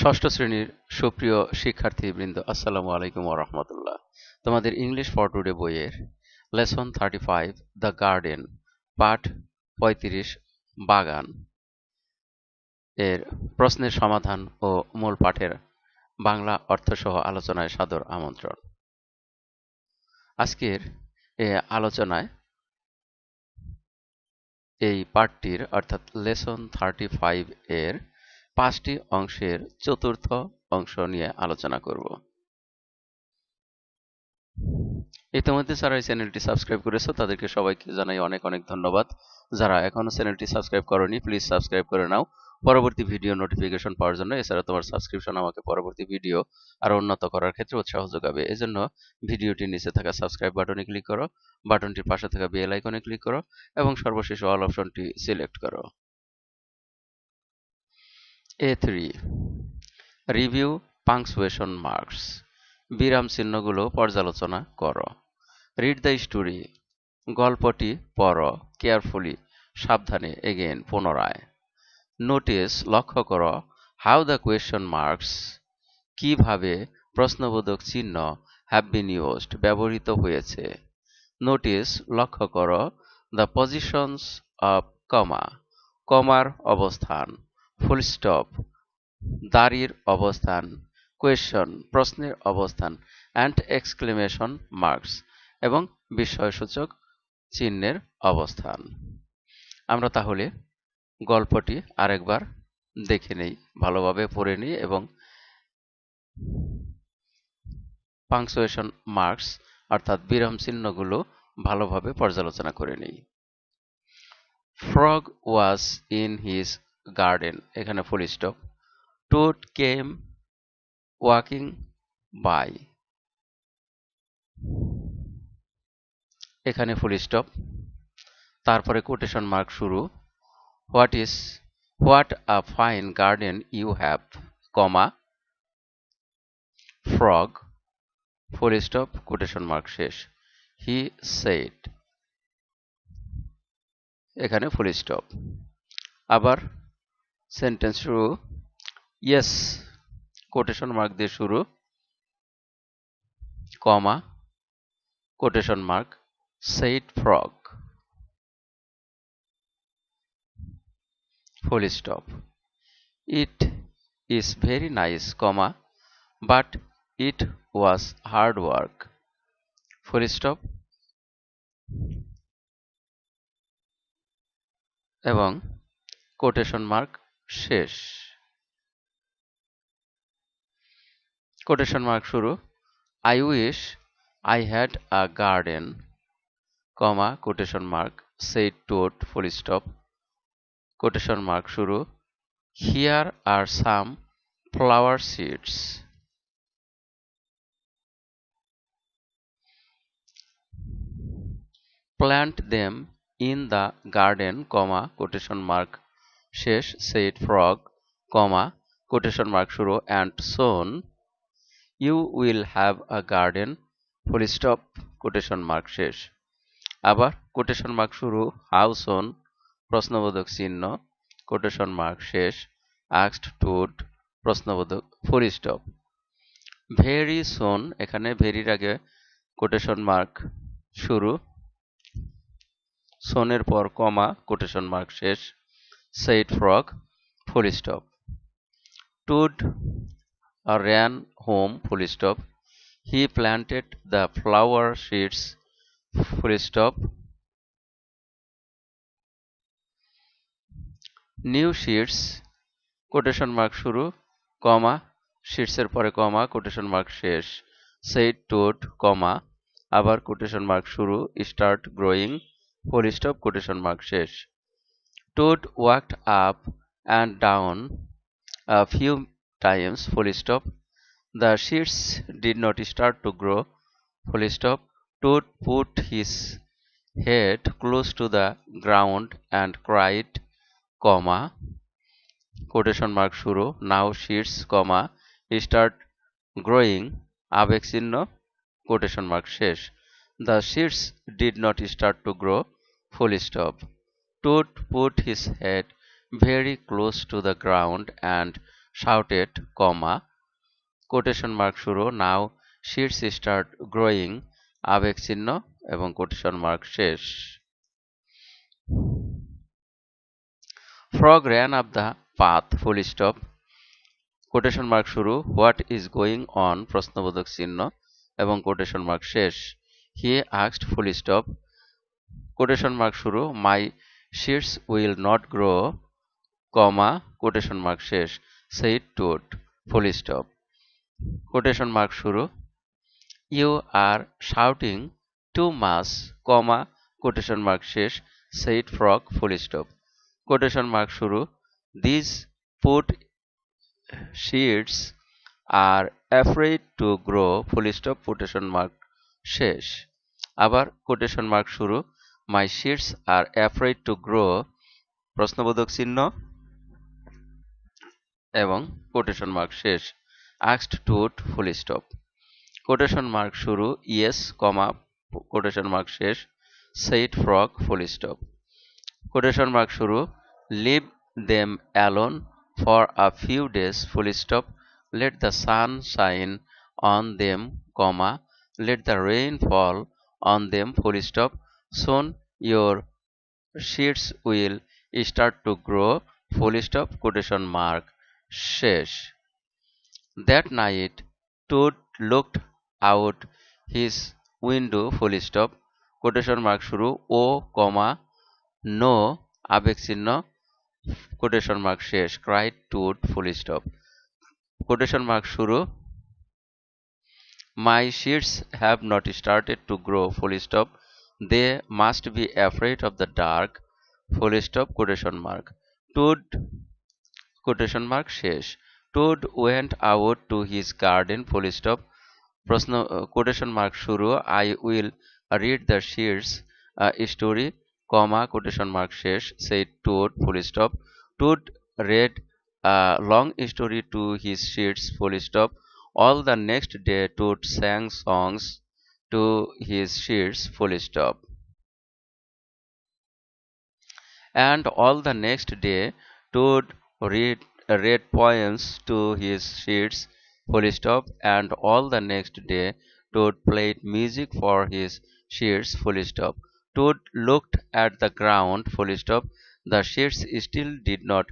ষষ্ঠ শ্রেণীর সুপ্রিয় শিক্ষার্থীবৃন্দ, আসসালামু আলাইকুম ওয়া রাহমাতুল্লাহ। তোমাদের ইংলিশ ফর টুডে বইয়ের লেসন 35 দ্য গার্ডেন পাঠ 35 বাগান এর প্রশ্নের সমাধান ও মূল পাঠের বাংলা অর্থসহ আলোচনায় সাদর আমন্ত্রণ। আজকের আলোচনায় এই পাঠটির অর্থাৎ লেসন 35 এর 5টি অংশের চতুর্থ অংশ নিয়ে আলোচনা করব। ইতিমধ্যে যারা এই চ্যানেলটি সাবস্ক্রাইব করেছো তাদেরকে সবাইকে জানাই অনেক অনেক ধন্যবাদ। যারা এখনো চ্যানেলটি সাবস্ক্রাইব করোনি প্লিজ সাবস্ক্রাইব করে নাও পরবর্তী ভিডিও নোটিফিকেশন পাওয়ার জন্য। এছাড়া তোমার সাবস্ক্রিপশন আমাকে পরবর্তী ভিডিও আরো উন্নত করার ক্ষেত্রে উৎসাহ যোগাবে। এজন্য ভিডিওটির নিচে থাকা সাবস্ক্রাইব বাটনে ক্লিক করো, বাটনটির পাশে থাকা বেল আইকনে ক্লিক করো এবং সর্বশেষ অল অপশনটি সিলেক্ট করো। A3 রিভিউ পাংচুয়েশন মার্কস, বিরাম চিহ্নগুলো পর্যালোচনা করো। রিড দ্য স্টোরি, গল্পটি পড়ো কেয়ারফুলি, সাবধানে, এগেইন, পুনরায়। নোটিস, লক্ষ্য করো, হাউ দ্য কোয়েশ্চন মার্কস, কিভাবে প্রশ্নবোধক চিহ্ন হ্যাভ বিন ইউজড, ব্যবহৃত হয়েছে। নোটিস, লক্ষ্য করো, দ্য পজিশনস অফ কমা, কমার অবস্থান, ফুল স্টপ, দাড়ির অবস্থান, কোয়েশ্চন, প্রশ্নের অবস্থান, অ্যান্ড এক্সক্লেমেশন মার্কস, এবং বিস্ময়সূচক চিহ্নের অবস্থান। আমরা তাহলে গল্পটি আরেকবার দেখে নেই, ভালোভাবে পড়ে নিই এবং পাংচুয়েশন মার্কস অর্থাৎ বিরাম চিহ্নগুলো ভালোভাবে পর্যালোচনা করে নিই। Frog was in his garden, এখানে full stop. Toad came walking by, এখানে ফুল স্টপ। তারপরে কোটেশন মার্ক শুরু। What a fine garden you have, comma, Frog, full stop, quotation mark শেষ। হি সেড, এখানে ফুল স্টপ। আবার sentence শুরু। Yes, quotation mark দিয়ে শুরু, comma, quotation mark, said frog, full stop. It is very nice, comma, but it was hard work, full stop, এবং quotation mark শেষ। Quotation mark শুরু। I wish I had a garden, comma, quotation mark, said Toad, full stop, quotation mark শুরু। Here are some flower seeds, plant them in the garden, comma, quotation mark শেষ, said frog, comma, quotation mark শুরু, and soon you will have a garden, full stop, quotation mark শেষ। আবার quotation mark শুরু, how soon, প্রশ্নবোধক চিহ্ন, quotation mark শেষ, asked Toad, প্রশ্নবোধক, full stop. Very soon, এখানে ভেরির আগে কোটেশন মার্ক শুরু, সোনের পর কমা, কোটেশন মার্ক শেষ, said frog, full stop. Toad ran home, full stop. He planted the flower seeds, full stop. New seeds, quotation mark শুরু, কমা, শীটসের পরে কমা, quotation mark শেষ, said Toad, কমা, আবার quotation mark শুরু, start growing, ফুল stop, quotation mark শেষ। Toad walked up and down a few times, full stop. The seeds did not start to grow, full stop. Toad put his head close to the ground and cried, comma, quotation mark শুরু, now seeds, comma, start growing, আবেগ চিহ্ন, quotation mark শেষ। The seeds did not start to grow, full stop. Toad put his head very close to the ground and shouted, comma, quotation mark শুরু now seeds start growing আবেগ চিহ্ন এবং quotation mark শেষ। Frog ran up the path full stop quotation mark শুরু what is going on প্রশ্নবোধক চিহ্ন এবং quotation mark শেষ। He asked full stop quotation mark শুরু my seeds will not grow comma quotation mark শেষ। Said Toad full stop quotation mark শুরু you are shouting too much comma quotation mark শেষ। Said Frog full stop quotation mark শুরু this put seeds are afraid to grow full stop quotation mark শেষ। আবার quotation mark শুরু my seeds are afraid to grow প্রশ্নবোধক চিহ্ন এবং quotation mark শেষ। Asked Toad full stop quotation mark শুরু yes comma quotation mark শেষ। Said Frog full stop quotation mark শুরু leave them alone for a few days full stop let the sun shine on them, comma, let the rain fall on them, full stop. Soon your seeds will start to grow, full stop, quotation mark, শেষ। That night, Toad looked out his window, full stop, quotation mark শুরু ও, comma, no, আবেগ চিহ্ন, quotation mark শেষ, cried Toad, full stop. Quotation mark শুরু my seeds have not started to grow full stop they must be afraid of the dark full stop quotation mark Toad quotation mark শেষ। Toad went out to his garden full stop প্রশ্ন quotation mark শুরু I will read the seeds story comma quotation mark শেষ। Said Toad full stop Toad read a long story to his sheets full stop all the next day Toad sang songs to his sheets full stop and all the next day Toad read poems to his sheets full stop and all the next day Toad played music for his sheets full stop Toad looked at the ground full stop the sheets still did not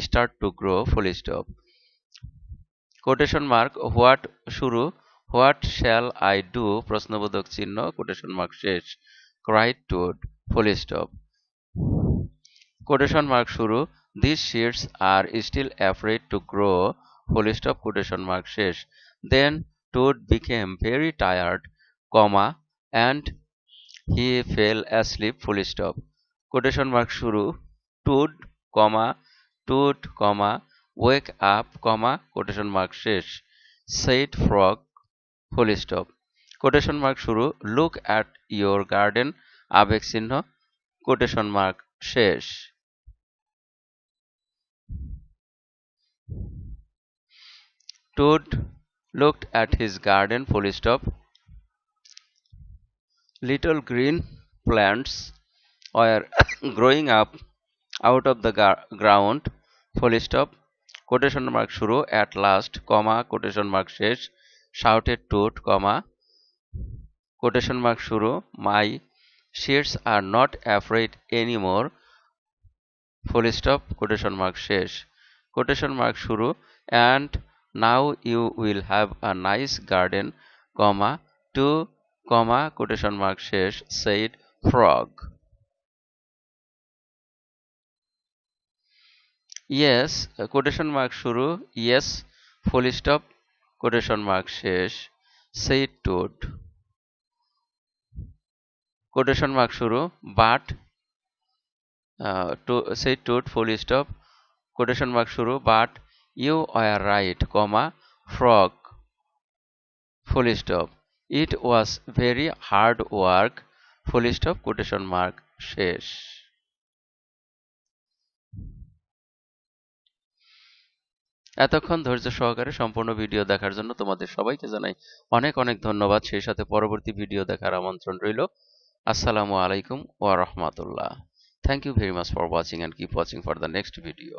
start to grow full stop quotation mark what শুরু what shall I do প্রশ্নবোধক চিহ্ন quotation mark শেষ cried Toad full stop quotation mark শুরু these seeds are still afraid to grow full stop quotation mark শেষ then Toad became very tired comma and he fell asleep full stop quotation mark শুরু Toad কমা টুড কমা wake up, comma, quotation mark শেষ said frog full stop quotation mark শুরু look at your garden আবেগ চিহ্ন quotation mark শেষ Toad looked at his garden full stop little green plants were growing up out of the ground full stop quotation mark শুরু at last comma quotation mark শেষ shouted Toad কমা quotation mark শুরু my sheets are not afraid anymore full stop quotation mark শেষ quotation mark শুরু and now you will have a nice garden comma to comma quotation mark শেষ said frog yes quotation mark শুরু yes ফুল stop quotation mark শেষ said Toad quotation mark শুরু but said Toad full stop quotation mark শুরু but you are right comma frog full stop it was very hard work full stop quotation mark শেষ এতক্ষণ ধৈর্য সহকারে সম্পূর্ণ video দেখার জন্য তোমাদের সবাইকে জানাই অনেক অনেক ধন্যবাদ সেই সাথে পরবর্তী ভিডিও দেখার আমন্ত্রণ রইল আসসালামু আলাইকুম ওয়া রাহমাতুল্লাহ Thank you very much for watching and keep watching for the next video